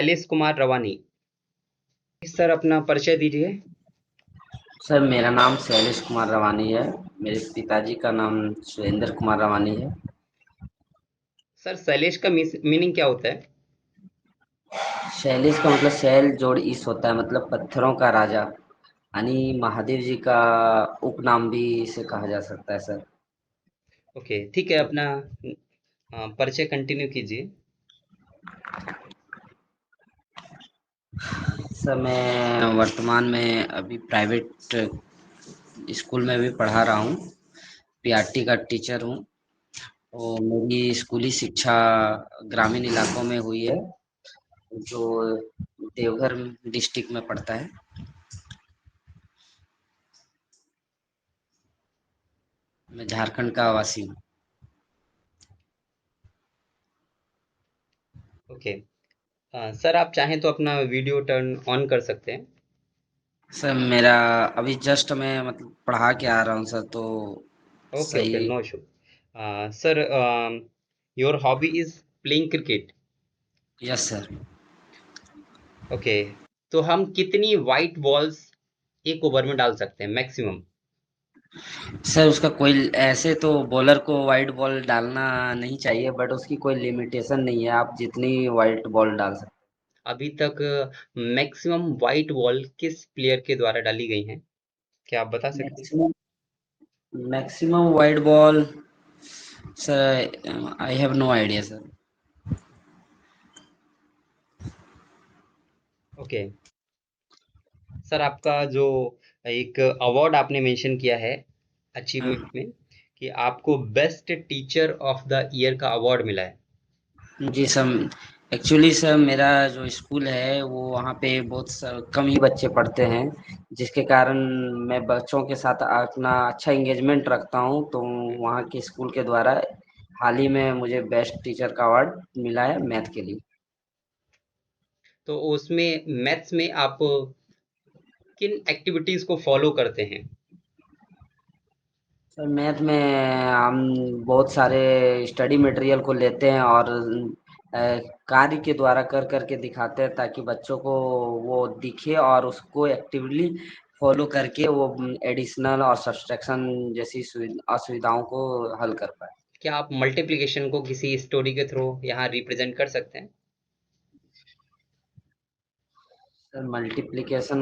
शैलेश कुमार रवानी। Sir अपना परिचय दीजिए। सर मेरा नाम शैलेश कुमार रवानी है। मेरे पिताजी का नाम सुरेंद्र कुमार रवानी है। सर शैलेश का मीनिंग क्या होता है? शैलेश का मतलब शैल जोड़ ईश होता है, मतलब पत्थरों का राजा। यानी महादेव जी का उपनाम भी इसे कहा जा सकता है सर। ओके, ठीक है, अपना परिचय कंटिन्यू कीजिए। सर मैं वर्तमान में अभी प्राइवेट स्कूल में भी पढ़ा रहा हूँ। पीआरटी का टीचर हूँ। और मेरी स्कूली शिक्षा ग्रामीण इलाकों में हुई है, जो देवघर डिस्ट्रिक्ट में पड़ता है। मैं झारखंड का वासी हूँ। ओके। सर आप चाहें तो अपना वीडियो टर्न ऑन कर सकते हैं। सर मेरा अभी जस्ट मैं मतलब पढ़ा के आ रहा हूँ सर, तो ओके ओके, सही। No issue. Sir, your hobby is playing cricket. Yes sir. Okay, तो हम कितनी वाइट बॉल्स एक ओवर में डाल सकते हैं मैक्सिमम? सर उसका कोई ऐसे तो बॉलर को वाइड बॉल डालना नहीं चाहिए, बट उसकी कोई लिमिटेशन नहीं है, आप जितनी वाइड बॉल डाल सकते अभी तक मैक्सिमम वाइट बॉल किस प्लेयर के द्वारा डाली गई हैं? क्या आप बता हैं। सकते हैं? Maximum maximum wide ball sir, I have no idea sir. Okay. Sir आपका जो एक अवार्ड आपने मेंशन किया है अचीवमेंट हाँ में, कि आपको best teacher of the year का अवार्ड मिला है। जी सर। एक्चुअली सर मेरा जो स्कूल है वो वहाँ पे बहुत कम ही बच्चे पढ़ते हैं, जिसके कारण मैं बच्चों के साथ अपना अच्छा एंगेजमेंट रखता हूँ, तो वहाँ के स्कूल के द्वारा हाल ही में मुझे बेस्ट टीचर का अवार्ड मिला है मैथ के लिए। तो उसमें मैथ्स में आप किन एक्टिविटीज को फॉलो करते हैं? सर मैथ में हम बहुत सारे स्टडी मटेरियल को लेते हैं और कार्य के द्वारा कर करके दिखाते हैं, ताकि बच्चों को वो दिखे और उसको एक्टिवली फॉलो करके वो एडिशनल और सब्सट्रैक्शन जैसी असुविधाओं को हल कर पाए। क्या आप मल्टीप्लिकेशन को किसी स्टोरी के थ्रू यहाँ रिप्रेजेंट कर सकते हैं? सर मल्टीप्लिकेशन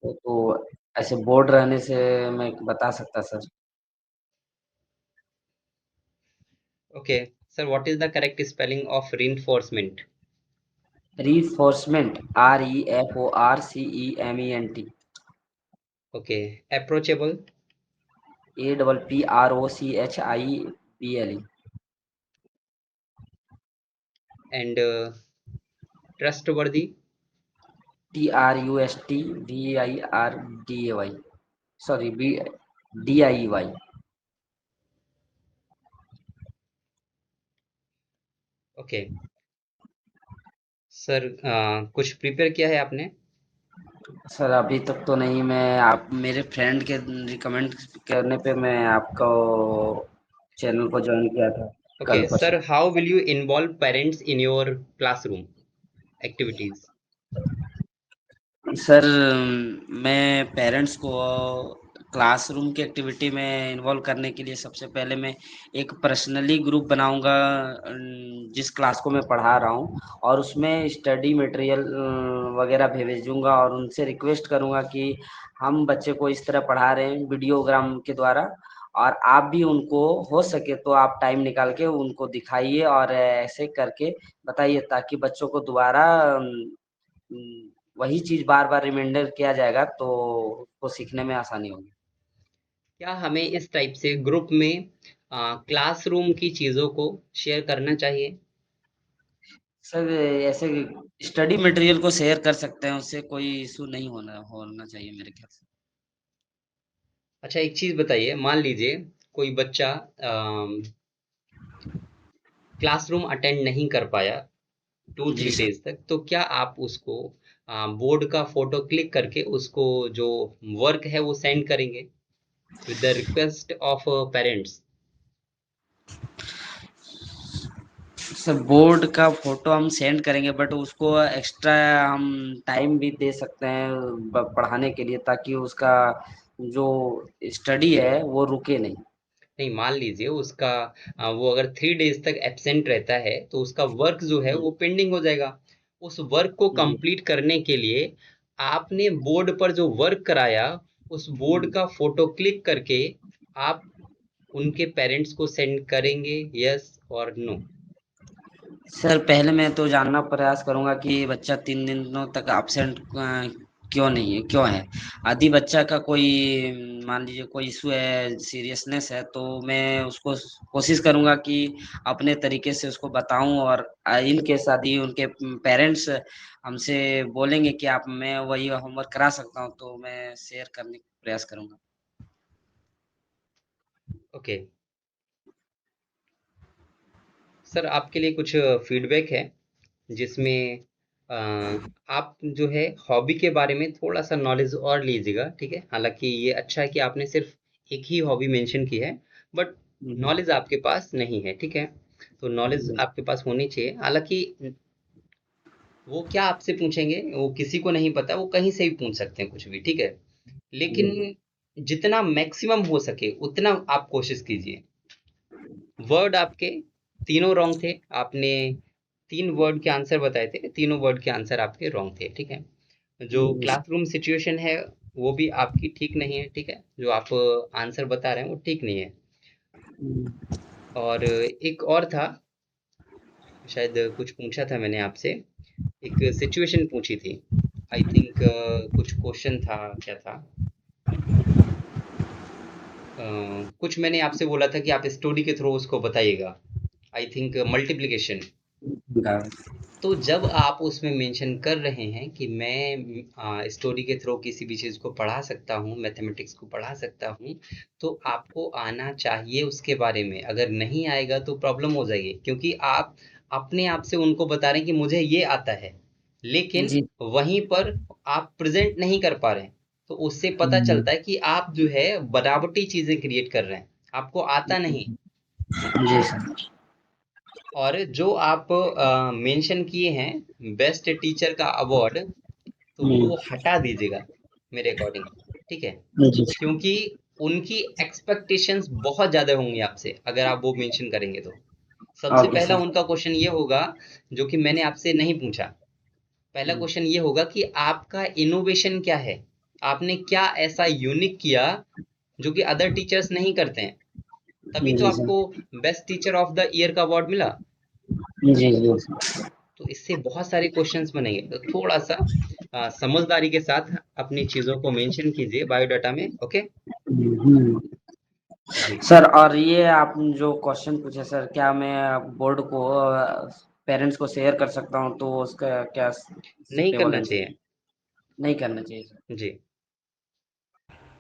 तो ऐसे बोर्ड रहने से मैं बता सकता sir. Okay. Sir what is the correct spelling of reinforcement? Reinforcement, REFORCEMENT। Okay. Approachable? APPROCHIBLE। And trustworthy? TRUSTVIRDAY। Sorry, DIEY। Okay. Sir कुछ प्रिपेयर किया है आपने? सर अभी तक तो नहीं, मैं आप मेरे फ्रेंड के रिकमेंड करने पे मैं आपको चैनल को ज्वाइन किया था ओके कल सर, परसों। How will you involve parents in your classroom activities? Sir मैं पेरेंट्स को क्लासरूम की एक्टिविटी में इन्वॉल्व करने के लिए सबसे पहले मैं एक पर्सनली ग्रुप बनाऊंगा, जिस क्लास को मैं पढ़ा रहा हूं, और उसमें स्टडी मटेरियल वगैरह भेजूंगा और उनसे रिक्वेस्ट करूंगा कि हम बच्चे को इस तरह पढ़ा रहे हैं वीडियोग्राम के द्वारा, और आप भी उनको हो सके तो आप टाइम निकाल के उनको दिखाइए और ऐसे करके बताइए, ताकि बच्चों को दोबारा वही चीज बार बार रिमाइंडर किया जाएगा, तो उसको सीखने में आसानी होगी। क्या हमें इस टाइप से ग्रुप में क्लासरूम की चीज़ों को शेयर करना चाहिए? सर ऐसे स्टडी मटेरियल को शेयर कर सकते हैं, उससे कोई इशू नहीं होना होना चाहिए मेरे ख्याल से। अच्छा, एक चीज़ बताइए, मान लीजिए कोई बच्चा क्लासरूम अटेंड नहीं कर पाया टू जी थ्री सर। डेज तक, तो क्या आप उसको बोर्ड का फोटो क्लिक करके उसको जो वर्क है वो सेंड करेंगे with the request of parents? Sir board का फोटो हम सेंड करेंगे, बट उसको एक्स्ट्रा हम टाइम भी दे सकते हैं पढ़ाने के लिए, ताकि उसका जो स्टडी है वो रुके नहीं। नहीं, मान लीजिए उसका वो अगर 3 डेज तक एब्सेंट रहता है तो उसका वर्क जो है जी वो पेंडिंग हो जाएगा। उस वर्क को जी। कंप्लीट करने के लिए आपने बोर्ड पर जो वर्क कराया, उस बोर्ड का फोटो क्लिक करके आप उनके पेरेंट्स को सेंड करेंगे, यस और नो? सर पहले मैं तो जानना प्रयास करूंगा कि बच्चा 3 दिनों तक absent क्यों नहीं है, क्यों है। आदि बच्चा का कोई मान लीजिए कोई इशू है, सीरियसनेस है, तो मैं उसको कोशिश करूंगा कि अपने तरीके से उसको बताऊं, और इन केस आदि उनके पेरेंट्स हमसे बोलेंगे कि आप मैं वही होमवर्क करा सकता हूं, तो मैं शेयर करने का प्रयास करूंगा। ओके। सर आपके लिए कुछ फीडबैक है जिसमें अ, आप जो है हॉबी के बारे में थोड़ा सा नॉलेज और लीजिएगा, ठीक है? हालांकि ये अच्छा है कि आपने सिर्फ एक ही हॉबी मेंशन की है, बट हम्म, नॉलेज आपके पास नहीं है, ठीक है? तो नॉलेज जी आपके पास होनी चाहिए। हालांकि वो क्या आपसे पूछेंगे वो किसी को नहीं पता, वो कहीं से भी पूछ सकते हैं कुछ भी, ठीक है? जी लेकिन जितना मैक्सिमम हो सके उतना आप कोशिश कीजिए। वर्ड आपके तीनों रॉन्ग थे। आपने 3 वर्ड के आंसर बताए थे, तीनों वर्ड के आंसर आपके रॉन्ग थे, ठीक है? जो जी सर। क्लासरूम सिचुएशन है वो भी आपकी ठीक नहीं है, ठीक है? जो आप आंसर बता रहे हैं वो ठीक नहीं है। हम्म, और एक और था, शायद कुछ पूछा था मैंने आपसे, एक सिचुएशन पूछी थी। आई थिंक कुछ क्वेश्चन था, क्या था? कुछ मैंने आपसे बोला था कि आप स्टोरी के थ्रू उसको बताइएगा। I think multiplication. तो जब आप उसमें मेंशन कर रहे हैं कि मैं स्टोरी के थ्रू किसी भी चीज़ को पढ़ा सकता हूँ, मैथमेटिक्स को पढ़ा सकता हूँ, तो आपको आना चाहिए उसके बारे में। अगर नहीं आएगा तो प्रॉब्लम हो जाएगी, क्योंकि आप अपने आप से उनको बता रहे हैं कि मुझे ये आता है, लेकिन जी वहीं पर आप प्रेजेंट नहीं कर पा रहे हैं। तो उससे पता हम्म, चलता है कि आप जो है बनावटी चीज़ें क्रिएट कर रहे हैं, आपको आता नहीं। जी सर। और जो आप मेंशन किए हैं बेस्ट टीचर का अवार्ड, तो हम्म, वो हटा दीजिएगा मेरे अकॉर्डिंग, ठीक है? जी क्योंकि उनकी एक्सपेक्टेशंस बहुत ज़्यादा होंगी आपसे अगर आप वो मेंशन करेंगे तो। सबसे ओके पहला सर। उनका क्वेश्चन ये होगा, जो कि मैंने आपसे नहीं पूछा। पहला हम्म, क्वेश्चन ये होगा कि आपका इनोवेशन क्या है? आपने क्या ऐसा यूनिक किया जो कि अदर टीचर्स नहीं करते हैं? तभी तो जी सर। आपको best teacher of the year का अवार्ड मिला। जी जी सर। तो इससे बहुत सारे क्वेश्चंस बनेंगे, तो थोड़ा सा समझदारी के साथ अपनी चीजों को मेंशन कीजिए बायोडाटा में, ओके? हम्म। जी। सर और ये आप जो क्वेश्चन पूछे सर, क्या मैं बोर्ड को पेरेंट्स को शेयर कर सकता हूँ, तो उसका क्या नहीं सुटेबल करना आंसर चाहिए। नहीं करना चाहिए सर। जी,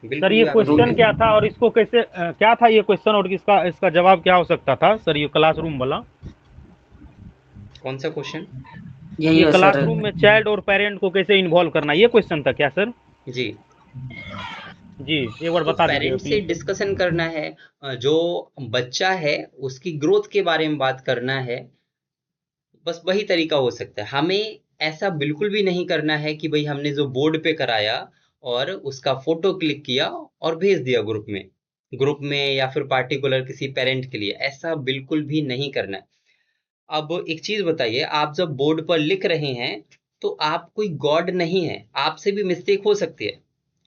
सर बिल्कुल ये भी आप नहीं क्वेश्चन क्या करें। था और इसको कैसे क्या था ये क्वेश्चन और इसका इसका जवाब क्या हो सकता था सर, ये क्लासरूम वाला? कौन सा क्वेश्चन? यही ये है सर। क्लासरूम में चाइल्ड और पेरेंट को कैसे इन्वॉल्व करना, ये क्वेश्चन था क्या सर? जी, जी एक बार तो बता दीजिएगा पेरेंट्स से प्लीज सर। डिस्कशन करना है। जो बच्चा है उसकी ग्रोथ के बारे में बात करना है। बस वही तरीका हो सकता है। हमें ऐसा बिल्कुल भी नहीं करना है कि भाई हमने जो बोर्ड पे कराया और उसका फोटो क्लिक किया और भेज दिया ग्रुप में या फिर पार्टिकुलर किसी पेरेंट के लिए, ऐसा बिल्कुल भी नहीं करना है। अब एक चीज बताइए, आप जब बोर्ड पर लिख रहे हैं तो आप कोई गॉड नहीं है, आपसे भी मिस्टेक हो सकती है,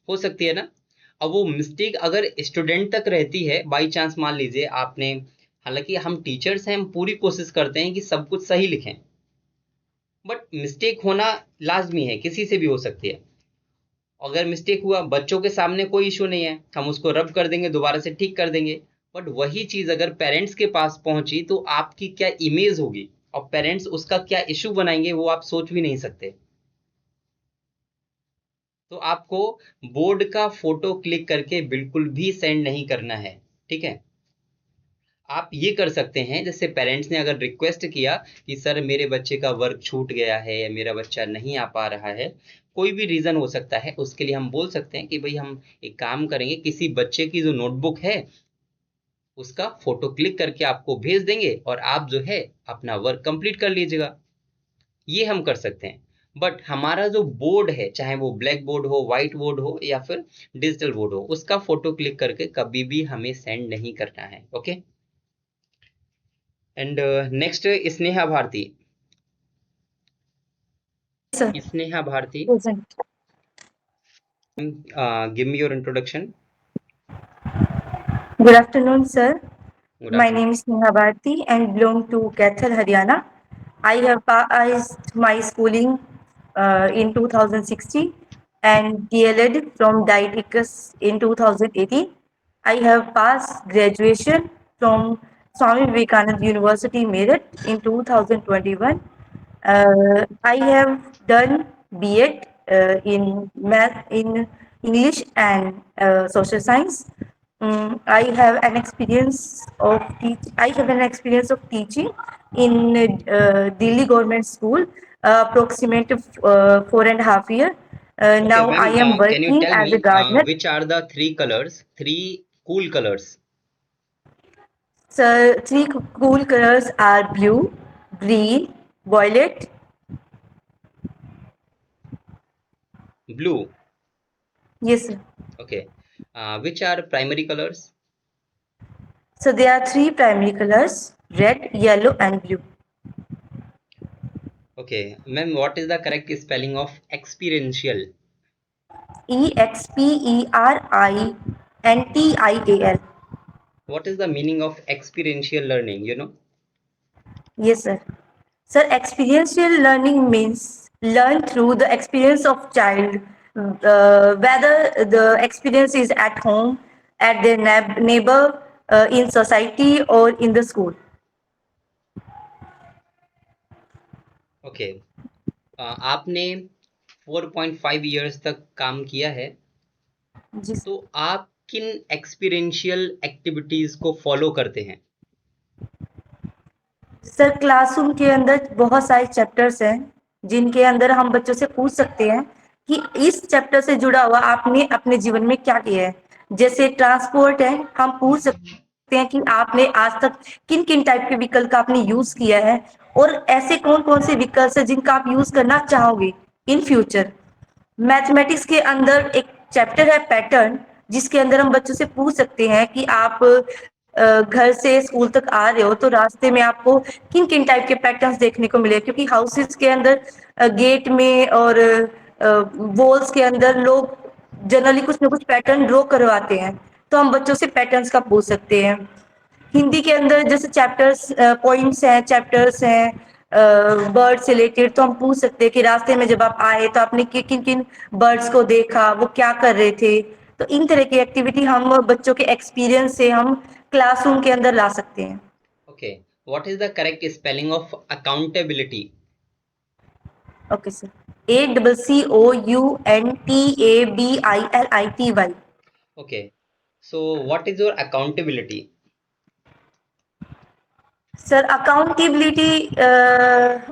हो सकती है ना? अब वो मिस्टेक अगर स्टूडेंट तक रहती है, बाई चांस मान लीजिए आपने, हालांकि हम टीचर्स हैं, हम पूरी कोशिश करते हैं कि सब कुछ सही लिखें, बट मिस्टेक होना लाजमी है, किसी से भी हो सकती है। अगर मिस्टेक हुआ बच्चों के सामने कोई इशू नहीं है, हम उसको रब कर देंगे, दोबारा से ठीक कर देंगे। बट वही चीज अगर पेरेंट्स के पास पहुंची तो आपकी क्या इमेज होगी, और पेरेंट्स उसका क्या इशू बनाएंगे वो आप सोच भी नहीं सकते। तो आपको बोर्ड का फोटो क्लिक करके बिल्कुल भी सेंड नहीं करना है, ठीक है? आप ये कर सकते हैं, जैसे पेरेंट्स ने अगर रिक्वेस्ट किया कि सर मेरे बच्चे का वर्क छूट गया है या मेरा बच्चा नहीं आ पा रहा है, कोई भी रीजन हो सकता है, उसके लिए हम बोल सकते हैं कि भाई हम एक काम करेंगे, किसी बच्चे की जो नोटबुक है उसका फोटो क्लिक करके आपको भेज देंगे और आप जो है अपना वर्क कंप्लीट कर लीजिएगा। ये हम कर सकते हैं। बट हमारा जो बोर्ड है, चाहे वो ब्लैक बोर्ड हो, व्हाइट बोर्ड हो या फिर डिजिटल बोर्ड हो, उसका फोटो क्लिक करके कभी भी हमें सेंड नहीं करना है। Okay. And next Sneha Bharti. Sir, Sneha Bharti, present. Give me your introduction. Good afternoon, sir. Good My name afternoon. is Neha Bharti and belong to Kaithal, Haryana. I have passed my schooling in 2016 and DLED from Dieticus in 2018. I have passed graduation from Swami Vivekananda University, Meerut in 2021. I have done B.Ed in math, in English and social science. I have an experience of I have an experience of teaching in Delhi Government School, approximate 4.5 years. Okay, Now ma'am, I am can you working tell as a me gardener. which are the three colors, three cool colors? So three cool colors are blue, green, violet. Blue. Yes, sir. Okay. Which are primary colors? So there are three primary colors: red, yellow, and blue. Okay. Ma'am, what is the correct spelling of experiential? Experiential. What is the meaning of experiential learning, you know? Yes, sir. Sir, experiential learning means learn through the experience of child, whether the experience is at home, at their neighbor, in society, or in the school. Okay. आपने 4.5 years तक काम किया है, जी तो आप किन experiential activities को follow करते हैं? सर, क्लासरूम के अंदर बहुत सारे चैप्टर्स हैं जिनके अंदर हम बच्चों से पूछ सकते हैं कि इस चैप्टर से जुड़ा हुआ आपने अपने जीवन में क्या किया है। जैसे ट्रांसपोर्ट है, हम पूछ सकते हैं कि आपने आज तक किन किन टाइप के व्हीकल का आपने यूज किया है और ऐसे कौन कौन से व्हीकल्स है जिनका आप यूज करना चाहोगे इन फ्यूचर। मैथमेटिक्स के अंदर एक चैप्टर है पैटर्न, जिसके अंदर हम बच्चों से पूछ सकते हैं कि आप घर से स्कूल तक आ रहे हो तो रास्ते में आपको किन किन टाइप के पैटर्न्स देखने को मिले, क्योंकि हाउसेस के अंदर गेट में और वॉल्स के अंदर लोग जनरली कुछ ना कुछ पैटर्न ड्रॉ करवाते हैं, तो हम बच्चों से पैटर्न्स का पूछ सकते हैं। हिंदी के अंदर जैसे चैप्टर्स पॉइंट्स हैं, चैप्टर्स हैं बर्ड से रिलेटेड, तो हम पूछ सकते हैं कि रास्ते में जब आप आए तो आपने किन किन बर्ड्स को देखा, वो क्या कर रहे थे। तो इन तरह की एक्टिविटी हम बच्चों के एक्सपीरियंस से हम क्लासरूम के अंदर ला सकते हैं। Okay. What is the correct spelling of accountability? Okay sir, ACCOUNTABILITY। Okay. So what is your accountability? Sir,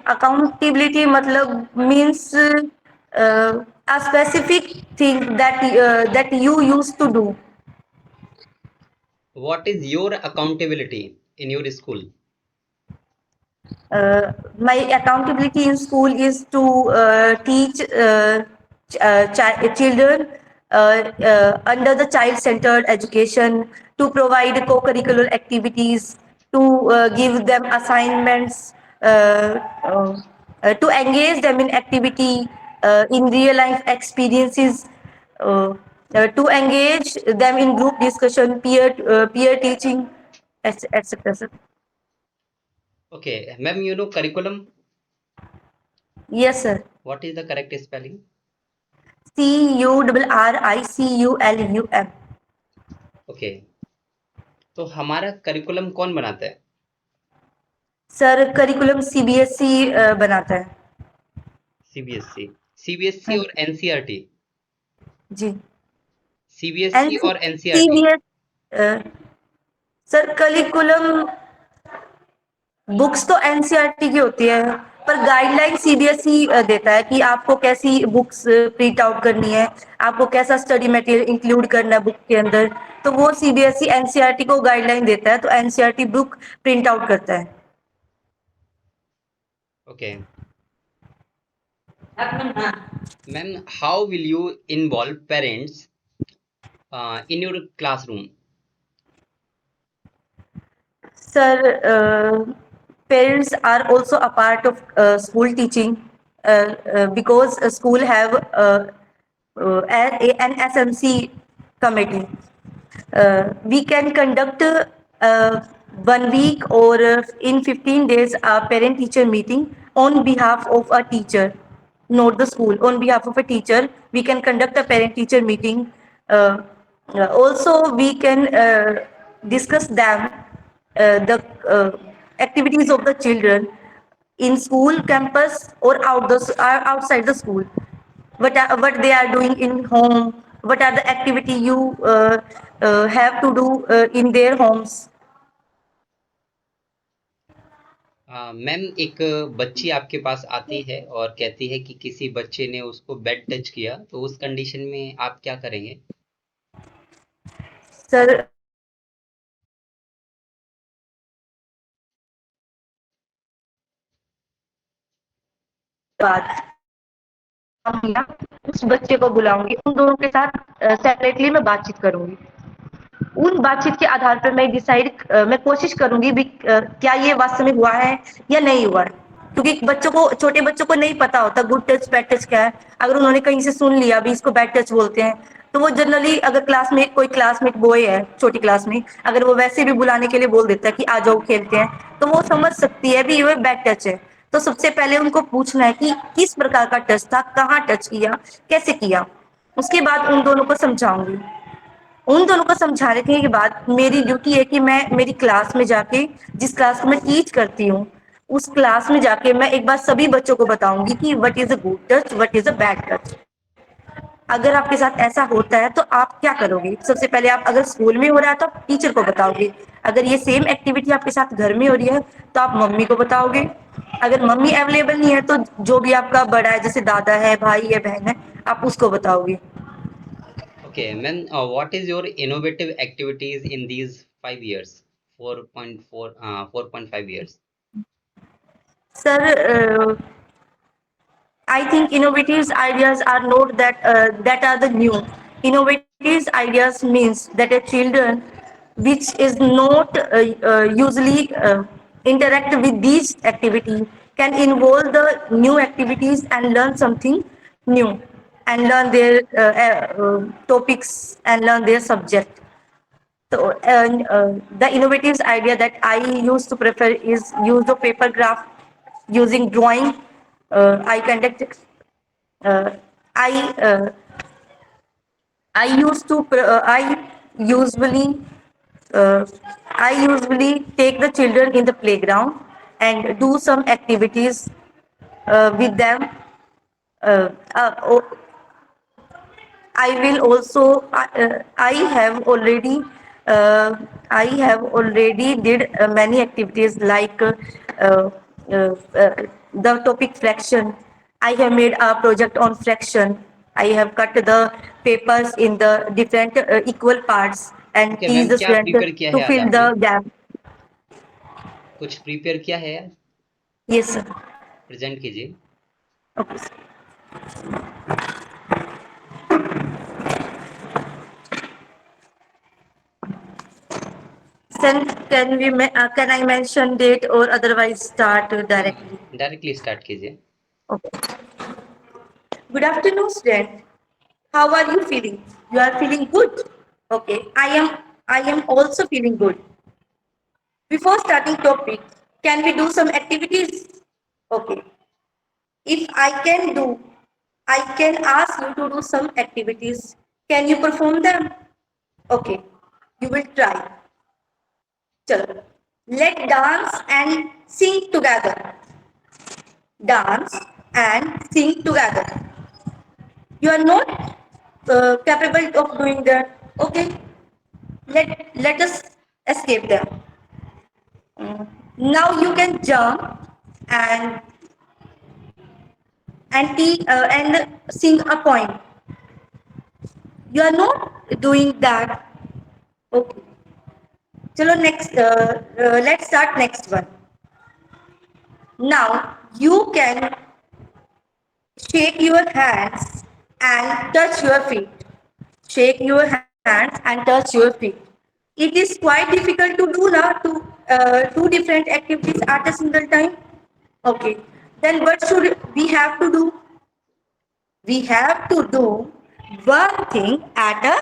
accountability मतलब means a specific thing that you used to do. What is your accountability in your school? My accountability in school is to teach children under the child-centered education, to provide co-curricular activities, to give them assignments, to engage them in activity, in real-life experiences, uh, to engage them in group discussion, peer teaching, etc. Sir. Okay, ma'am, you know curriculum? Yes, sir. What is the correct spelling? CURRICULUM. Okay. तो हमारा curriculum कौन बनाता है? Sir, curriculum CBSE बनाता है। CBSE. हाँ CBSE और जी। NCERT? जी। CBSE और NCERT? CBS sir, curriculum books तो एनसीईआरटी की होती है, पर गाइडलाइन सीबीएसई देता है कि आपको कैसी बुक्स प्रिंट आउट करनी है, आपको कैसा स्टडी मटेरियल इंक्लूड करना है बुक के अंदर। तो वो सीबीएसई एनसीईआरटी को गाइडलाइन देता है, तो एनसीईआरटी बुक प्रिंट आउट करता है। Okay ma'am, how will you involve parents in your classroom? Sir, parents are also a part of school teaching because school have an SMC committee. We can conduct 1 week or in 15 days a parent teacher meeting on behalf of a teacher, not the school. On behalf of a teacher, we can conduct a parent teacher meeting. Also, we can discuss them the activities of the children in school campus or outside the school. What they are doing in home, what are the activity you have to do in their homes. Ma'am, एक बच्ची आपके पास आती है और कहती है कि किसी बच्चे ने उसको बेड टच किया, तो उस कंडीशन में आप क्या करेंगे? सर, बात हम ना उस बच्चे को बुलाऊंगी, उन दोनों के साथ सेपरेटली मैं बातचीत करूंगी। उन बातचीत के आधार पर मैं कोशिश करूंगी भी क्या ये वास्तव में हुआ है या नहीं हुआ है, क्योंकि छोटे बच्चों को नहीं पता होता गुड टच बैड टच क्या है। अगर उन्होंने कहीं से सुन लिया भी इसको बैड टच बोलते हैं, तो वो जनरली अगर कोई क्लासमेट बॉय है छोटी क्लास में, अगर वो वैसे भी बुलाने के लिए बोल देता है कि आ जाओ खेलते हैं, तो वो समझ सकती है भी ये बैड टच है। तो सबसे पहले उनको पूछना है कि किस प्रकार का टच था, कहाँ टच किया, कैसे किया। उसके बाद उन दोनों को समझाऊंगी। उन दोनों को समझाने के बाद मेरी ड्यूटी है कि मैं मेरी क्लास में जाके, जिस क्लास को मैं टीच करती हूँ, उस क्लास में जाके मैं एक बार सभी बच्चों को बताऊंगी कि what is a good touch, what is a bad touch. अगर आपके साथ ऐसा होता है तो आप क्या करोगे? सबसे पहले आप, अगर स्कूल में हो रहा है तो आप टीचर को बताओगे। अगर ये सेम एक्टिविटी आपके साथ घर में हो रही है तो आप मम्मी को बताओगे। अगर मम्मी अवेलेबल नहीं है तो जो भी आपका बड़ा है, जैसे दादा है, भाई है, बहन है, आप उसको बताओगे। Okay ma'am, what is your innovative activities in these 5 years, 4.5 years? Sir, I think innovative ideas are not that are the new. Innovative ideas means that a children which is not usually interact with these activities can involve the new activities and learn something new, and learn their topics and learn their subject. So the innovative idea that I used to prefer is use of paper craft, using drawing. I conduct uh, I I used to usually uh, I usually take the children in the playground and do some activities with them. Uh, uh, I will also uh, I have already did many activities like uh, the topic fraction. I have made a project on fraction. I have cut the papers in the different equal parts and okay teach ma'am, the क्या student prepare किया to है आज fill आपने? the gap. कुछ prepare किया है आज? Yes, sir. Present कीजिए। Okay, sir. Then can I mention date or otherwise start directly? Directly start कीजिए। Okay. Good afternoon, student. How are you feeling? You are feeling good. Okay. I am also feeling good. Before starting topic, can we do some activities? Okay. If I can ask you to do some activities. Can you perform them? Okay. You will try. Chalo. Let dance and sing together. Dance and sing together. You are not capable of doing that. Okay. Let us escape them. Now you can jump and and sing a poem. You are not doing that. Okay. Chalo next. Let's start next one. Now you can shake your hands and touch your feet. Shake your hands and touch your feet. It is quite difficult to do now two different activities at a single time. Okay. Then what should we have to do? We have to do one thing at a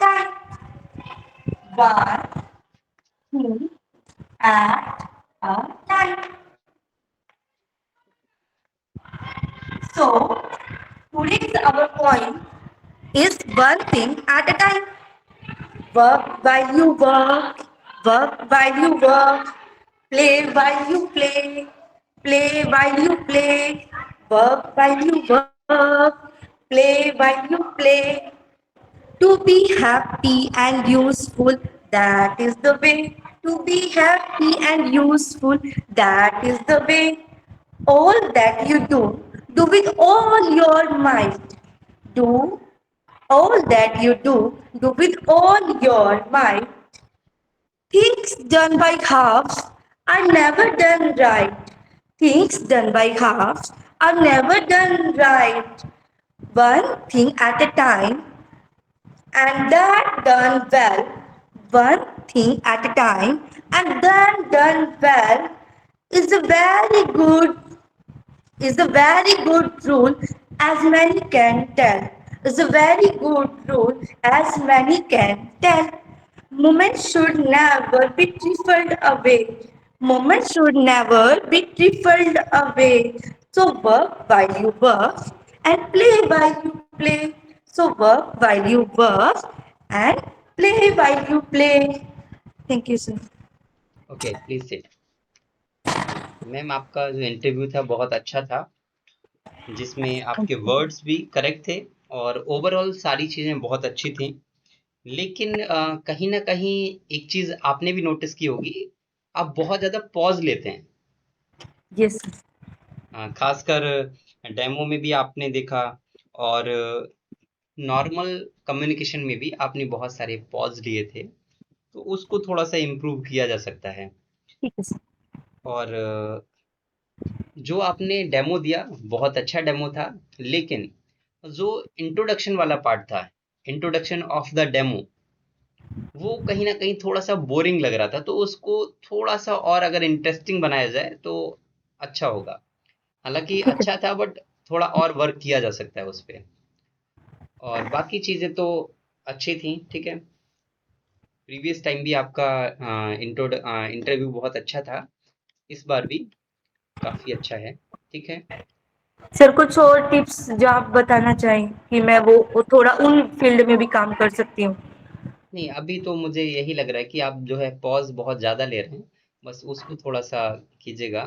time. One thing at a time. So today's our point is one thing at a time. Work while you work while you work, play while you play while you play, work while you work, play while you play. To be happy and useful, that is the way. To be happy and useful, that is the way. All that you do with all your might. Do all that you do with all your might. Things done by halves are never done right. Things done by halves are never done right. One thing at a time, and that done well. One thing at a time, and then done well is a very good rule as many can tell. Is a very good rule as many can tell. Moments should never be trifled away. Moments should never be trifled away. So work while you work and play while you play. So work while you work and play while you play. Thank you, sir. Okay, please sit. Ma'am, आपका जो interview था बहुत अच्छा था, जिसमें आपके words भी correct थे और ओवरऑल सारी चीजें बहुत अच्छी थी। लेकिन कहीं ना कहीं एक चीज आपने भी नोटिस की होगी, आप बहुत ज्यादा पॉज लेते हैं। Yes. खासकर डेमो में भी आपने देखा और नॉर्मल कम्युनिकेशन में भी आपने बहुत सारे पॉज लिए थे, तो उसको थोड़ा सा इम्प्रूव किया जा सकता है। ठीक है सर। और जो आपने डेमो दिया बहुत अच्छा डेमो था, लेकिन जो इंट्रोडक्शन वाला पार्ट था, इंट्रोडक्शन ऑफ द डेमो, वो कहीं ना कहीं थोड़ा सा बोरिंग लग रहा था। तो उसको थोड़ा सा और अगर इंटरेस्टिंग बनाया जाए तो अच्छा होगा। हालांकि ठीक है। अच्छा था, बट थोड़ा और वर्क किया जा सकता है उस पे। और बाकी चीजें तो अच्छी थी, ठीक है। प्रीवियस टाइम भी आपका इंटरव्यू बहुत अच्छा था, इस बार भी काफी अच्छा है, ठीक है। सर कुछ और टिप्स जो आप बताना चाहें कि मैं वो थोड़ा उन फील्ड में भी काम कर सकती हूँ। नहीं, अभी तो मुझे यही लग रहा है कि आप जो है पॉज बहुत ज्यादा ले रहे हैं, बस उसको थोड़ा सा कीजिएगा।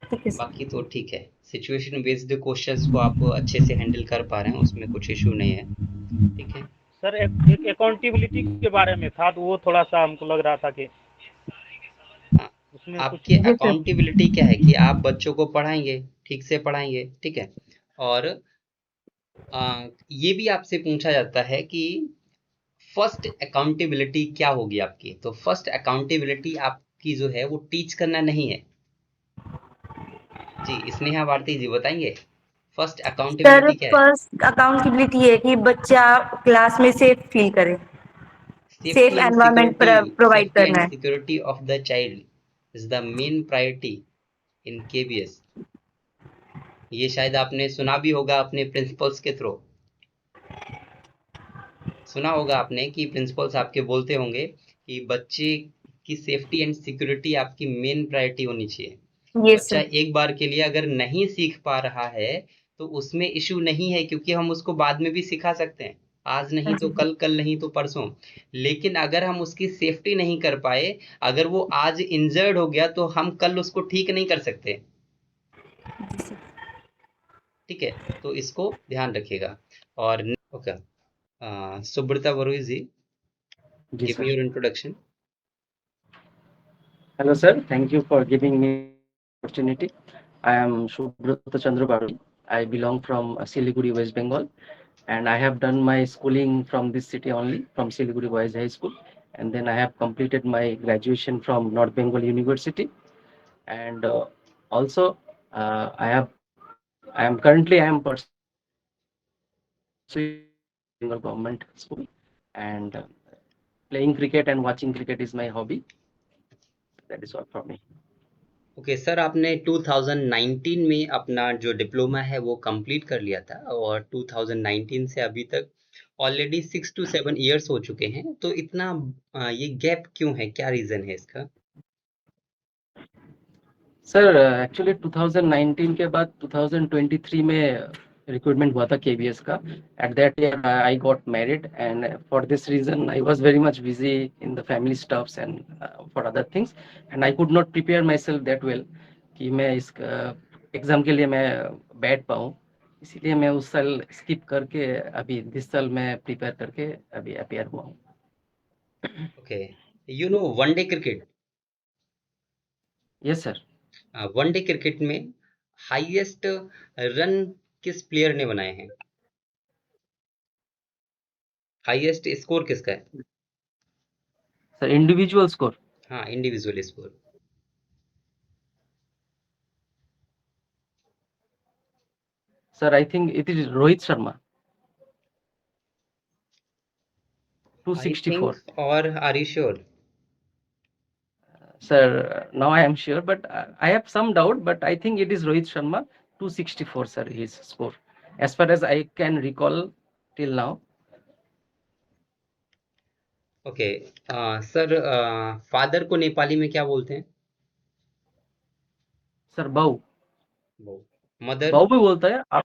ठीक है सर। बाकी तो ठीक है, सिचुएशन बेस्ड क्वेश्चंस को आप अच्छे से हैंडल कर पा रहे हैं, उसमें कुछ इशू नहीं है, ठीक है। सर एक अकाउंटेबिलिटी के बारे में था, तो वो थोड़ा सा हमको लग रहा था कि हाँ, उसमें कुछ। आपकी जी सर। अकाउंटेबिलिटी क्या है कि आप बच्चों को पढ़ाएंगे, ठीक से पढ़ाएंगे, ठीक है। और ये भी आपसे पूछा जाता है कि फर्स्ट अकाउंटेबिलिटी क्या होगी आपकी। तो फर्स्ट अकाउंटेबिलिटी आपकी जो है वो टीच करना नहीं है जी। स्नेहा भारती जी बताएंगे फर्स्ट सर अकाउंटेबिलिटी क्या है। फर्स्ट अकाउंटेबिलिटी है कि बच्चा क्लास में सेफ फील करे, safe environment provide safety and करना है। Security of the child is the main priority in KBS. ये शायद आपने सुना भी होगा अपने प्रिंसिपल्स के थ्रू। सुना होगा आपने कि प्रिंसिपल्स आपके बोलते होंगे कि बच्चे की सेफ्टी एंड सिक्योरिटी आपकी मेन प्रायोरिटी होनी चाहिए। यस बच्चा सर। एक बार के लिए अगर नहीं सीख पा रहा है तो उसमें इशू नहीं है, क्योंकि हम उसको बाद में भी सिखा सकते हैं, आज हाँ नहीं तो जी। कल, कल नहीं तो परसों। लेकिन अगर हम उसकी सेफ्टी नहीं कर पाए, अगर वो आज इंजर्ड हो गया तो हम कल उसको ठीक नहीं कर सकते, जी सर। ठीक है। तो इसको ध्यान रखिएगा। और ओके, सुब्रता बरुई जी, जी give sir. Me your introduction. Hello sir, thank you for giving me opportunity. I am Subrata Chandra Baru. I belong from Siliguri, West Bengal, and I have done my schooling from this city only, from Siliguri Boys High School, and then I have completed my graduation from North Bengal University, and also I am pursuing Bengal Government School, and playing cricket and watching cricket is my hobby. That is all from me. Okay sir, आपने 2019 में अपना जो diploma है वो complete कर लिया था और 2019 से अभी तक ऑलरेडी 6 to 7 इयर्स हो चुके हैं, तो इतना ये गैप क्यों है, क्या रीजन है इसका? सर एक्चुअली 2019 के बाद 2023 में रिक्रूटमेंट हुआ था केबीएस का. At that year I got married and for this reason I was very much busy in the family stuffs and for other things, and I could not prepare myself that well कि मैं इस exam के लिए मैं बैठ पाऊँ. इसीलिए मैं उस साल स्किप करके अभी दिस साल मैं प्रिपेयर करके अभी अपियर हुआ हूँ. Okay, you know one day cricket? Yes sir. One day cricket में हाईएस्ट रन किस प्लेयर ने बनाए हैं? हाईएस्ट स्कोर किसका है? Sir individual score. हाँ, individual score. Sir, I think it is Rohit Sharma. I 264. think, or are you sure? Sir, now I am sure, but I have some doubt, but I think it is Rohit Sharma. 264, sir, his score. As far as I can recall till now. Okay sir, father को नेपाली में क्या बोलते हैं? Sir बाऊ. Mother? बाऊ भी बोलता है आप.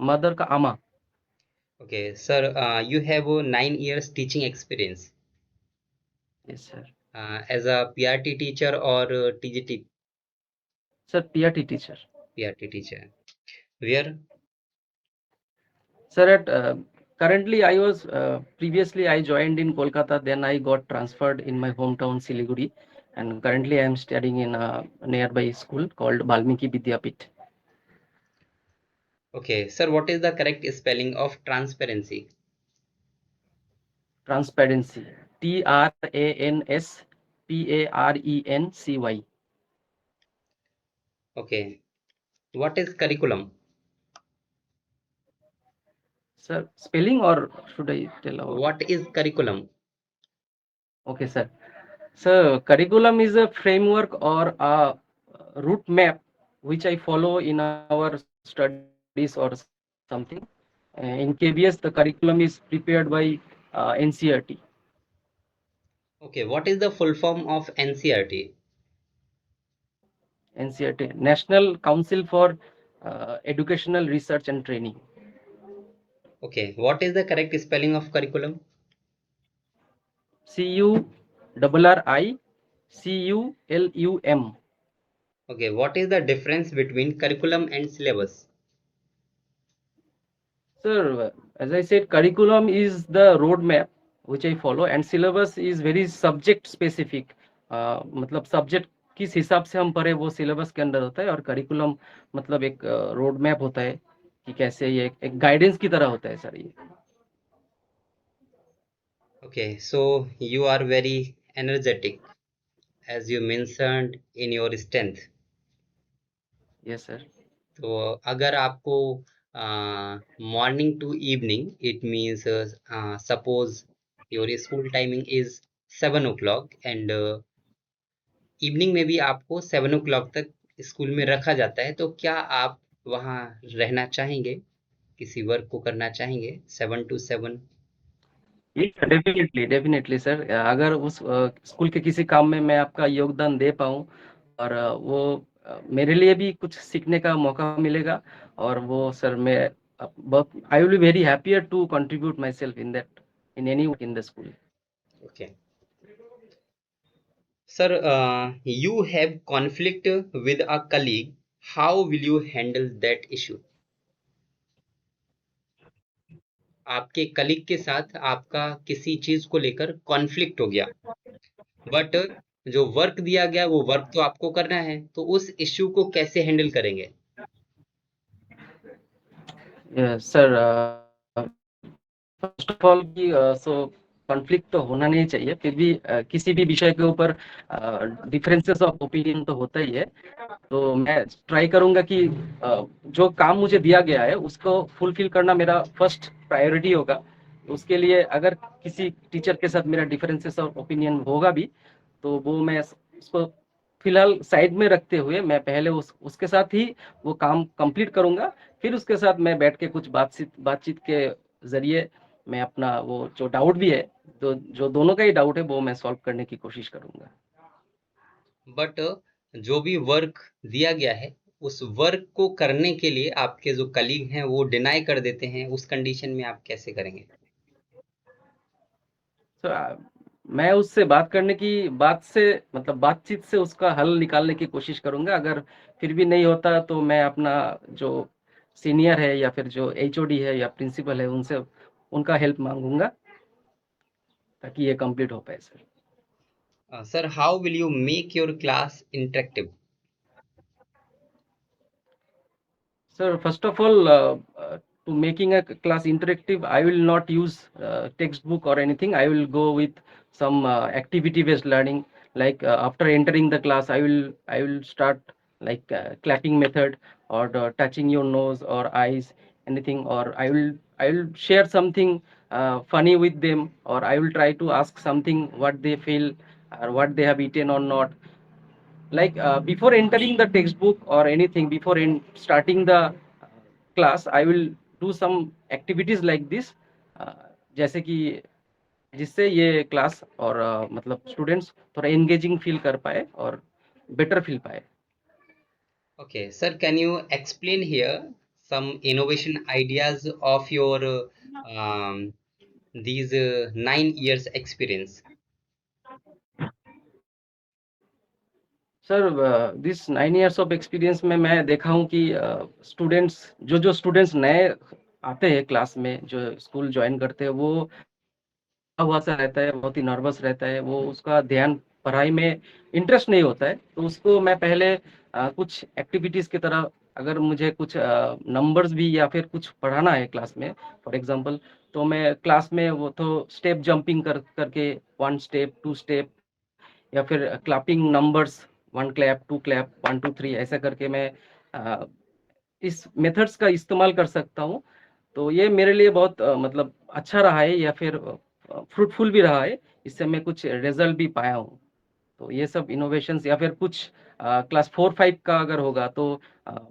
मदर का आमा. Okay sir, you have 9 years teaching experience Yes, sir. As a PRT teacher और TGT? Sir, PRT teacher. PRT teacher. Where? Sir, at currently I was previously I joined in Kolkata, then I got transferred in my hometown Siliguri, and currently I am studying in a nearby school called Balmiki Vidyapit. Okay, sir, what is the correct spelling of transparency? Transparency. TRANSPARENCY. Okay, what is curriculum? Sir, spelling or should I tell about? What is curriculum? Okay, sir. So, curriculum is a framework or a route map which I follow in our studies or something. In KBS, the curriculum is prepared by NCERT. Okay, what is the full form of NCERT? NCERT, National Council for Educational Research and Training. Okay, what is the correct spelling of curriculum? CURRICULUM. Okay, what is the difference between curriculum and syllabus? Sir, as I said, curriculum is the roadmap which I follow, and syllabus is very subject specific. मतलब subject किस हिसाब से हम पढ़े वो syllabus के अंदर होता है, और करिकुलम मतलब एक रोड मैप होता है कि कैसे ये एक गाइडेंस की तरह होता है सर ये. Okay, so you are very energetic as you mentioned in your strength. Yes sir. तो अगर आपको morning to evening, it means suppose your school timing is 7 o'clock and evening में भी आपको 7 o'clock तक स्कूल में रखा जाता है, तो क्या आप वहाँ रहना चाहेंगे, किसी वर्क को करना चाहेंगे 7 to 7? डेफिनेटली सर, अगर उस स्कूल के किसी काम में मैं आपका योगदान दे पाऊँ और वो मेरे लिए भी कुछ सीखने का मौका मिलेगा, और वो सर मैं I will be very happier to contribute myself in that in any work in the school. Okay. Sir, you have conflict with a colleague. How will you handle that issue? आपके colleague के साथ आपका किसी चीज को लेकर conflict हो गया, बट जो वर्क दिया गया वो वर्क तो आपको करना है, तो उस इश्यू को कैसे हैंडल करेंगे? सर फर्स्ट ऑफ ऑल कि सो कॉन्फ्लिक्ट तो होना नहीं चाहिए, फिर भी किसी भी विषय के ऊपर डिफरेंसेस ऑफ ओपिनियन तो होता ही है। तो मैं ट्राई करूंगा कि जो काम मुझे दिया गया है उसको फुलफिल करना मेरा फर्स्ट प्रायोरिटी होगा। उसके लिए अगर किसी टीचर के साथ मेरा डिफरेंसेस ऑफ ओपिनियन होगा भी, तो वो मैं उसको फिलहाल साइड में रखते हुए मैं पहले उसके साथ ही वो काम कंप्लीट करूंगा। फिर उसके साथ मैं बैठ के कुछ बातचीत के जरिए मैं अपना वो जो डाउट भी है, तो जो दोनों का ही डाउट है वो मैं सॉल्व करने की कोशिश करूंगा। बट जो भी वर्क दिया गया है उस वर्क को करने के लिए आपके जो कलीग हैं वो डिनाई कर देते हैं, उस कंडीशन में आप कैसे करेंगे? तो मैं उससे बात करने की बात से मतलब बातचीत से उसका हल निकालने की कोशिश करूंगा। अगर फिर भी नहीं होता तो मैं अपना जो सीनियर है या फिर जो एचओडी है या प्रिंसिपल है उनसे उनका हेल्प मांगूंगा ताकि ये कंप्लीट हो पाए sir. Sir, how will you make your class interactive? Sir, first of all, to making a class interactive, I will not use textbook or anything. I will go with some activity-based learning. Like after entering the class, I will start like clapping method or touching your nose or eyes, anything. Or I will share something funny with them, or I will try to ask something what they feel or what they have eaten or not. Like before entering the textbook or anything, before in starting the class, I will do some activities like this, जैसे कि जिससे ये class और मतलब students थोड़ा engaging feel कर पाए और बेटर फील पाए। Okay, sir, can you explain here some innovation ideas of your these 9 years experience? Sir this 9 years of experience में मैं देखा हूँ कि स्टूडेंट्स जो स्टूडेंट्स नए आते हैं क्लास में, जो स्कूल ज्वाइन करते हैं, वो हुआ सा रहता है, बहुत ही नर्वस रहता है, वो उसका ध्यान पढ़ाई में इंटरेस्ट नहीं होता है। तो उसको मैं पहले कुछ एक्टिविटीज की तरह, अगर मुझे कुछ नंबर्स भी या फिर कुछ पढ़ाना है क्लास में फॉर एग्जांपल, तो मैं क्लास में वो तो स्टेप जंपिंग करके 1 स्टेप 2 स्टेप या फिर क्लैपिंग नंबर्स 1 क्लैप 2 क्लैप 1 2 3 ऐसा करके मैं अ, इस मेथड्स का इस्तेमाल कर सकता हूँ। तो ये मेरे लिए बहुत मतलब अच्छा रहा है या फिर फ्रूटफुल भी रहा है। इससे मैं कुछ रिजल्ट भी पाया हूँ। तो ये सब इनोवेशंस या फिर कुछ क्लास 4 5 का अगर होगा तो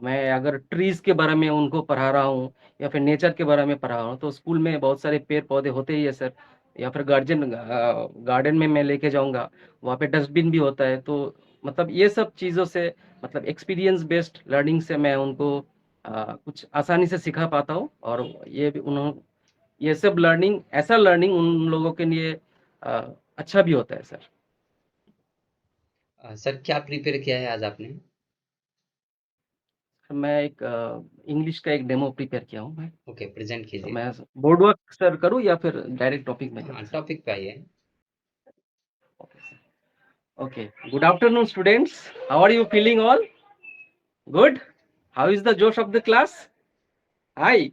मैं अगर ट्रीज के बारे में उनको पढ़ा रहा हूँ या फिर नेचर के बारे में पढ़ा रहा हूँ, तो स्कूल में बहुत सारे पेड़ पौधे होते ही है सर, या फिर गार्डन में मैं लेके जाऊंगा, वहाँ पे डस्टबिन भी होता है। तो मतलब ये सब चीज़ों से, मतलब एक्सपीरियंस बेस्ड लर्निंग से मैं उनको कुछ आसानी से सिखा पाता हूँ। और ये भी उन्होंने ये सब लर्निंग, ऐसा लर्निंग उन लोगों के लिए अच्छा भी होता है सर। सर, क्या प्रिपेयर किया है आज आपने? मैं एक इंग्लिश का एक डेमो प्रिपेयर किया हूँ मैं। ओके, प्रेजेंट तो कीजिए। मैं बोर्ड वर्क सर करूँ या फिर डायरेक्ट टॉपिक में जाऊँ? टॉपिक पे आइए। Okay, good afternoon students, how are you feeling all? Good? How is the जोश of the class? High?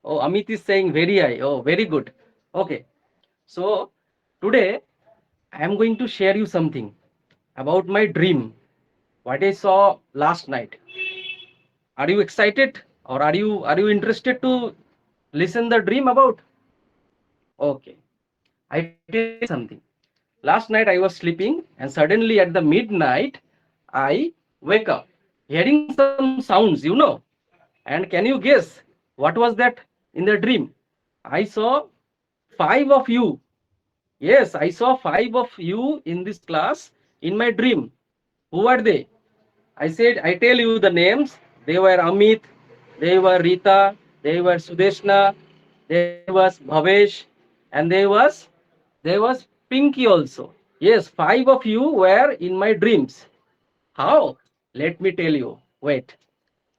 Oh, Amit is saying very high. Oh, very good. Okay, so today I am going to share you something about my dream, what I saw last night. Are you excited, or are you interested to listen the dream about? Okay, I tell you something. Last night I was sleeping and suddenly at the midnight I wake up hearing some sounds. And can you guess what was that in the dream? I saw 5 of you. Yes, I saw 5 of you in this class in my dream. Who are they? I tell you the names. They were Amit, they were Rita, they were Sudeshna, there was Bhavesh, and there was Pinky also. Yes, 5 of you were in my dreams. How? Let me tell you. Wait.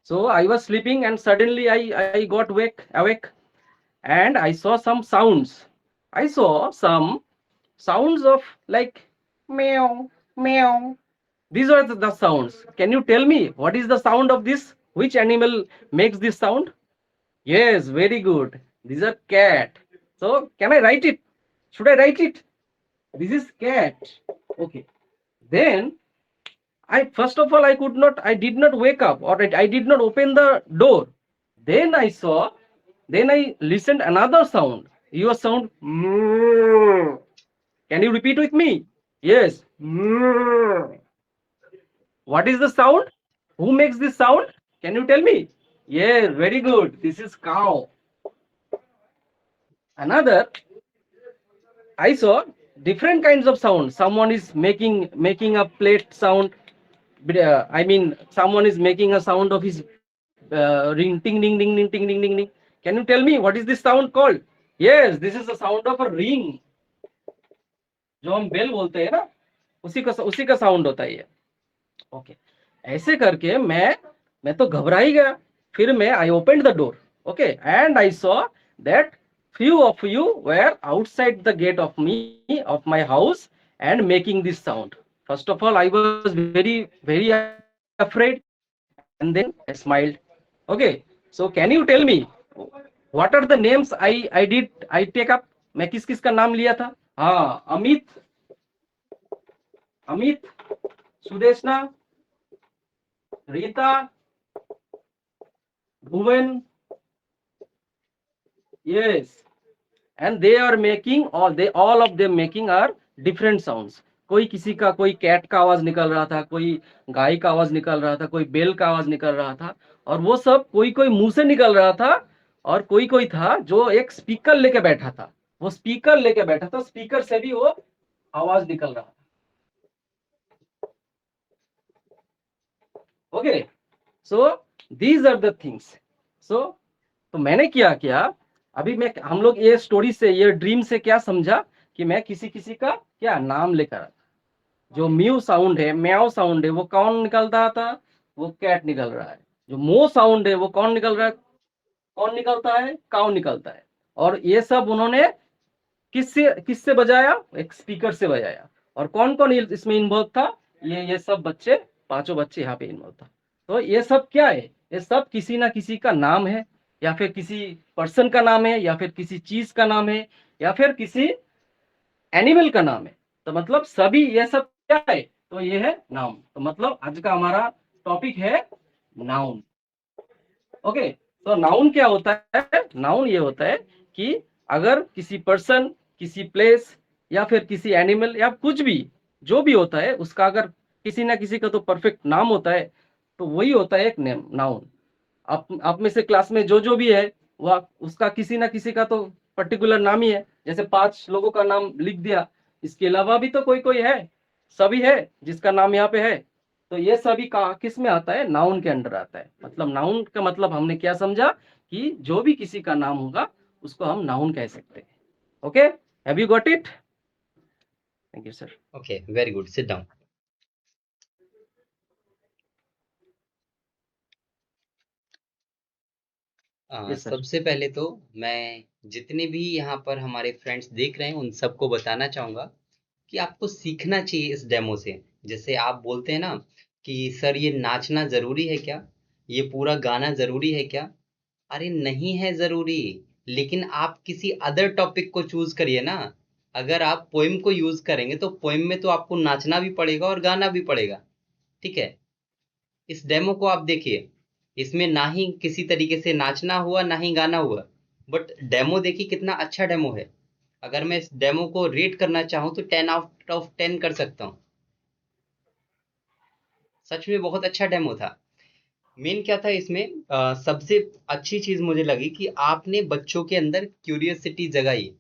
So I was sleeping and suddenly I got awake and I saw some sounds. I saw some sounds of like meow, meow. These are the sounds. Can you tell me what is the sound of this? Which animal makes this sound? Yes, very good. These are cat. So can I write it? Should I write it? This is cat. Okay. Then I first of all I did not wake up, or I did not open the door. Then I saw, then I listened another sound. Your sound. Can you repeat with me? Yes. What is the sound? Who makes this sound? Can you tell me? Yes, very good. This is cow. Another, I saw different kinds of sound. Someone is making a plate sound. I mean, someone is making a sound of his ring, ting, ding, ding, ding, ting, ding, ding, ding. Can you tell me what is this sound called? Yes, this is the sound of a ring. जो हम bell बोलते हैं ना, उसी का sound होता है ये. ओके. ऐसे करके मैं तो घबरा ही गया. फिर मैं I opened the door. Okay. And I saw that few of you were outside the gate of my house and making this sound. First of all, I was very afraid, and then I smiled. Okay, so can you tell me what are the names I take up? मैं किस किस का नाम लिया था? हाँ, अमित, सुदेशना, रीता, भुवन. Yes, and they are making all of them making are different sounds. कोई किसी का कोई कैट का आवाज निकल रहा था, कोई गाय का आवाज निकल रहा था, कोई बेल का आवाज निकल रहा था, और वो सब कोई मुंह से निकल रहा था, और कोई था जो एक स्पीकर लेके बैठा था. वो स्पीकर लेके बैठा था, स्पीकर से भी वो आवाज निकल रहा था. Okay. So these are the things. So तो मैंने क्या अभी हम लोग ये स्टोरी से, ये ड्रीम से क्या समझा कि मैं किसी का क्या नाम लेकर, जो म्यू साउंड है, म्याओ साउंड है, वो कौन निकल रहा था? वो कैट निकल रहा है. जो मो साउंड है वो कौन निकल रहा है? कौन निकलता है? काउ निकलता है. और ये सब उन्होंने किससे बजाया? एक स्पीकर से बजाया. और कौन इसमें इन्वॉल्व था? ये सब बच्चे, 5 बच्चे यहाँ पे इन्वॉल्व था. तो ये सब क्या है? ये सब किसी ना किसी का नाम है, या फिर किसी पर्सन का नाम है, या फिर किसी चीज का नाम है, या फिर किसी एनिमल का नाम है. तो मतलब सभी ये सब क्या है? तो ये है नाउन. तो मतलब आज का हमारा टॉपिक है नाउन. ओके. तो नाउन क्या होता है? नाउन ये होता है कि अगर किसी पर्सन, किसी प्लेस, या फिर किसी एनिमल, या कुछ भी जो भी होता है, उसका अगर किसी ना किसी का तो परफेक्ट नाम होता है, तो वही होता है एक नाउन. आप में से क्लास में जो भी है, वह उसका किसी ना किसी का तो पर्टिकुलर नाम ही है. जैसे 5 लोगों का नाम लिख दिया, इसके अलावा भी तो कोई है, सभी है जिसका नाम यहाँ पे है. तो ये सभी किस में आता है? नाउन के अंडर आता है. मतलब नाउन का मतलब हमने क्या समझा कि जो भी किसी का नाम होगा उसको हम नाउन कह सकते हैं. Okay, have you got it? Thank you sir. Okay, very good. Sit down. Yes, sir. सबसे पहले तो मैं जितने भी यहाँ पर हमारे फ्रेंड्स देख रहे हैं उन सबको बताना चाहूँगा कि आपको सीखना चाहिए इस डेमो से. जैसे आप बोलते हैं ना कि सर ये नाचना ज़रूरी है क्या? ये पूरा गाना ज़रूरी है क्या? अरे नहीं है ज़रूरी, लेकिन आप किसी अदर टॉपिक को चूज़ करिए ना. अगर आप पोएम को यूज़ करेंगे तो पोएम में तो आपको नाचना भी पड़ेगा और गाना भी पड़ेगा. ठीक है? इस डेमो को आप देखिए, इसमें ना ही किसी तरीके से नाचना हुआ ना ही गाना हुआ, बट डेमो देखिए कितना अच्छा डेमो है. अगर मैं इस डेमो को रेट करना चाहूँ तो 10 आउट ऑफ 10 कर सकता हूँ. सच में बहुत अच्छा डेमो था. मेन क्या था इसमें, सबसे अच्छी चीज मुझे लगी कि आपने बच्चों के अंदर क्यूरियोसिटी जगाई.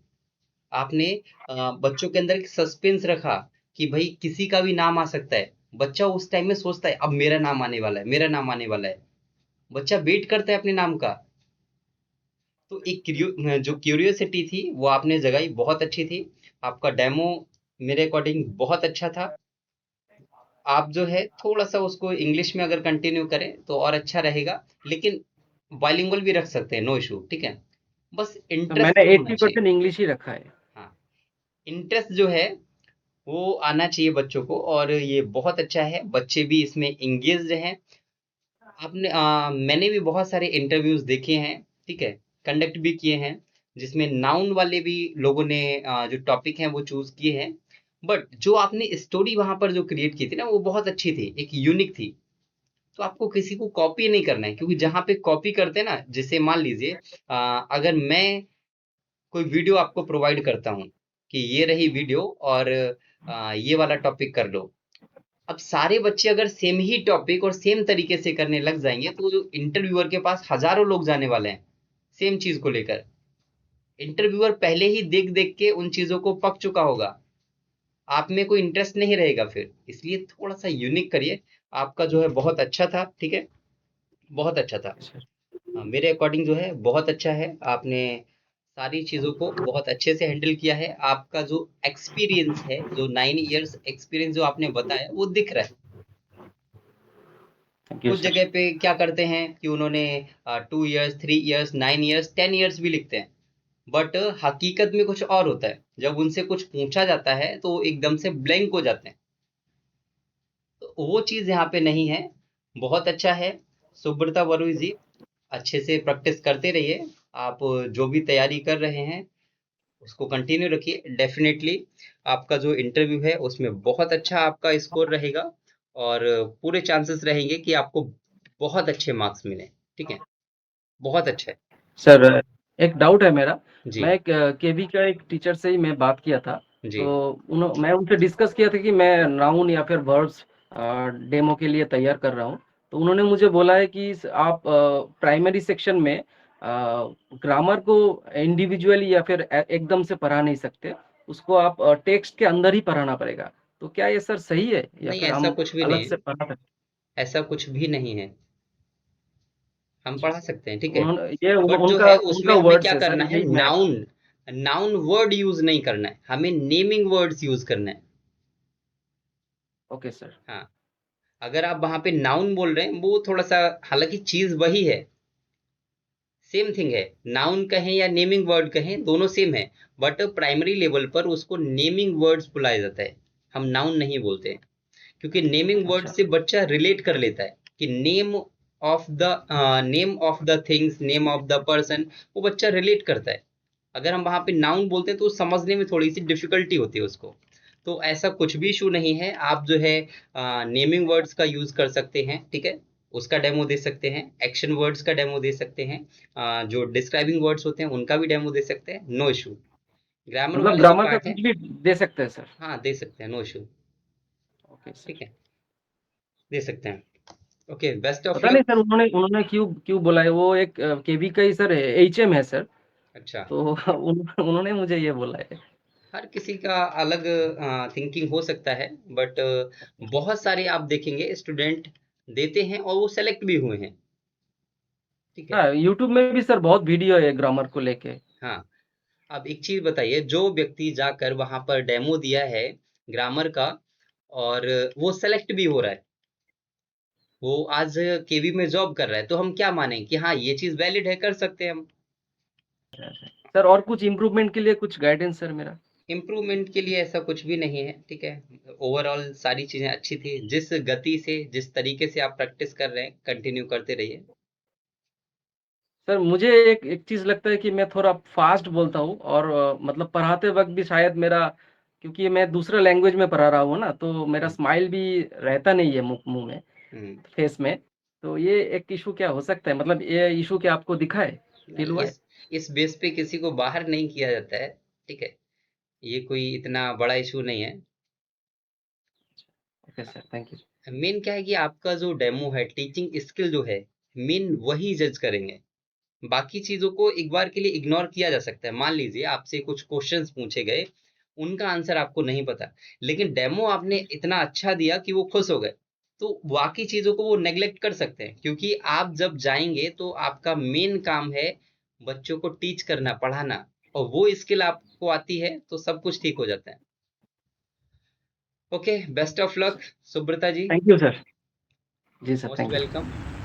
आपने बच्चों के अंदर एक सस्पेंस रखा कि भाई किसी का भी नाम आ सकता है. बच्चा उस टाइम में सोचता है अब मेरा नाम आने वाला है, मेरा नाम आने वाला है. बच्चा वेट करता है अपने नाम का. तो एक जो क्यूरियोसिटी थी वो आपने जगाई, बहुत अच्छी थी. आपका डेमो मेरे अकॉर्डिंग बहुत अच्छा था. आप जो है थोड़ा सा उसको इंग्लिश में अगर कंटिन्यू करें तो और अच्छा रहेगा, लेकिन बाइलिंगुअल भी रख सकते हैं, नो इशू. ठीक है, बस तो इंटरेस्ट मैंने होना चाहिए. 80% इंग्लिश ही रखा है. हाँ, इंटरेस्ट जो है वो आना चाहिए बच्चों को, और ये बहुत अच्छा है. बच्चे भी इसमें इंगेज्ड हैं. मैंने भी बहुत सारे इंटरव्यूज देखे हैं. ठीक है, कंडक्ट भी किए हैं, जिसमें नाउन वाले भी लोगों ने जो टॉपिक हैं वो चूज किए हैं। बट जो आपने स्टोरी वहां पर जो क्रिएट की थी ना, वो बहुत अच्छी थी, एक यूनिक थी। तो आपको किसी को कॉपी नहीं करना है, क्योंकि जहां पे कॉपी करते हैं ना, जैसे मान लीजिए अगर मैं कोई वीडियो आपको प्रोवाइड करता हूँ कि ये रही वीडियो और ये वाला टॉपिक कर लो। अब सारे बच्चे अगर सेम ही टॉपिक और सेम तरीके से करने लग जाएंगे, तो जो इंटरव्यूअर के पास हजारों लोग जाने वाले हैं सेम चीज को लेकर। इंटरव्यूअर पहले ही देख देख के उन चीजों को पक चुका होगा, आप में कोई इंटरेस्ट नहीं रहेगा फिर। इसलिए थोड़ा सा यूनिक करिए। आपका जो है बहुत अच्छा था, ठीक है, बहुत अच्छा था। मेरे अकॉर्डिंग जो है बहुत अच्छा है। आपने सारी चीजों को बहुत अच्छे से हैंडल किया है। आपका जो एक्सपीरियंस है, जो 9 इयर्स एक्सपीरियंस जो आपने बताया, वो दिख रहा है। थैंक यू कुछ सर। जगह पे क्या करते हैं कि उन्होंने 2 इयर्स, 3 इयर्स, 9 इयर्स, 10 इयर्स भी लिखते हैं, बट हकीकत में कुछ और होता है। जब उनसे कुछ पूछा जाता है तो वो एकदम से ब्लैंक हो जाते हैं। तो वो चीज यहाँ पे नहीं है। बहुत अच्छा है सुब्रता वरुण जी, अच्छे से प्रैक्टिस करते रहिए। आप जो भी तैयारी कर रहे हैं उसको कंटिन्यू रखिए। डेफिनेटली आपका जो इंटरव्यू है उसमें बहुत अच्छा आपका स्कोर रहेगा, और पूरे चांसेस रहेंगे कि आपको बहुत अच्छे मार्क्स मिले। ठीक है, बहुत अच्छा है सर एक डाउट है मेरा। जी। मैं एक केवी का एक टीचर से ही मैं बात किया था। जी। तो मैं उनसे डिस्कस किया था कि मैं नाउन या फिर वर्ब्स डेमो के लिए तैयार कर रहा हूँ। तो उन्होंने मुझे बोला है कि आप प्राइमरी सेक्शन में ग्रामर को इंडिविजुअली या फिर एकदम से पढ़ा नहीं सकते, उसको आप टेक्स्ट के अंदर ही पढ़ाना पड़ेगा। तो क्या ये सर सही है या नहीं, फिर ऐसा हम कुछ भी नहीं अलग है, से पढ़ा सकते ऐसा कुछ भी नहीं है, हम पढ़ा सकते हैं, ठीक है। उन्होंने ये बट जो उनका है उनका उसमें हमें वर्ड्स क्या है सर, करना है, यही मैं। नाउन नाउन वर्ड यूज नहीं करना है, हमें नेमिंग वर्ड्स यूज करना है। Okay sir. हाँ, अगर आप वहां पे नाउन बोल रहे हैं, वो थोड़ा सा, हालांकि चीज वही है, सेम थिंग है। नाउन कहें या नेमिंग वर्ड कहें, दोनों सेम है। बट प्राइमरी लेवल पर उसको नेमिंग वर्ड्स बुलाया जाता है, हम नाउन नहीं बोलते हैं। क्योंकि नेमिंग वर्ड अच्छा से बच्चा रिलेट कर लेता है कि name of the things, name of the person, वो बच्चा रिलेट करता है। अगर हम वहां पे नाउन बोलते हैं तो समझने में थोड़ी सी डिफिकल्टी होती है उसको। तो ऐसा कुछ भी इशू नहीं है, आप जो है नेमिंग वर्ड्स का यूज कर सकते हैं, ठीक है, उसका डेमो दे सकते हैं, एक्शन वर्ड्स का डेमो दे सकते हैं, जो डिस्क्राइबिंग वर्ड्स होते हैं उनका भी डेमो दे सकते हैं, नो इशू। ग्रामर मतलब वाले जो ग्रामर का पार्ट है, कुछ भी दे सकते हैं सर। हाँ दे सकते हैं, नो इशू, ओके ठीक सर। है, दे सकते हैं। ओके, बेस्ट ऑफ पता नहीं लक। सर उन्होंने उन्होंने क्यों क्यों बोला है, वो एक केवी का ही सर एचएम है सर। अच्छा, तो उन्होंने मुझे ये बोला है। हर किसी का अलग थिंकिंग हो सकता है, बट बहुत सारे आप देखेंगे स्टूडेंट देते हैं और वो सेलेक्ट भी हुए हैं, ठीक है। हाँ यूट्यूब में भी सर बहुत वीडियो है ग्रामर को लेके। हाँ, अब एक चीज बताइए, जो व्यक्ति जाकर वहां पर डेमो दिया है ग्रामर का, और वो सेलेक्ट भी हो रहा है, वो आज केवी में जॉब कर रहा है, तो हम क्या माने कि हाँ ये चीज वैलिड है, कर सकते हैं हम। सर और कुछ इम्प्रूवमेंट के लिए कुछ गाइडेंस सर मेरा। इम्प्रूवमेंट के लिए ऐसा कुछ भी नहीं है, ठीक है। ओवरऑल सारी चीजें अच्छी थी। जिस गति से, जिस तरीके से आप प्रैक्टिस कर रहे हैं, कंटिन्यू करते रहिए। सर मुझे एक चीज लगता है कि मैं थोड़ा फास्ट बोलता हूँ, और मतलब पढ़ाते वक्त भी शायद मेरा, क्योंकि मैं दूसरा लैंग्वेज में पढ़ा रहा हूँ ना, तो मेरा हम्म, स्माइल भी रहता नहीं है मुंह में, हम्म। फेस में। तो ये एक इशू क्या हो सकता है, मतलब ये इशू क्या आपको दिखा है, फील नहीं, हुआ है? इस बेस पे किसी को बाहर नहीं किया जाता है, ठीक है। ये कोई इतना बड़ा इशू नहीं है। Okay sir, thank you. Main क्या है कि आपका जो डेमो है, टीचिंग स्किल जो है, मेन वही जज करेंगे। बाकी चीजों को एक बार के लिए इग्नोर किया जा सकता है। मान लीजिए आपसे कुछ क्वेश्चंस पूछे गए, उनका आंसर आपको नहीं पता, लेकिन डेमो आपने इतना अच्छा दिया कि वो खुश हो गए, तो बाकी चीजों को वो नेग्लेक्ट कर सकते हैं। क्योंकि आप जब जाएंगे तो आपका मेन काम है बच्चों को टीच करना, पढ़ाना, और वो स्किल आपको आती है तो सब कुछ ठीक हो जाता है। Okay, best of luck Subrata ji, thank you sir. जी sir, most thank you. Welcome.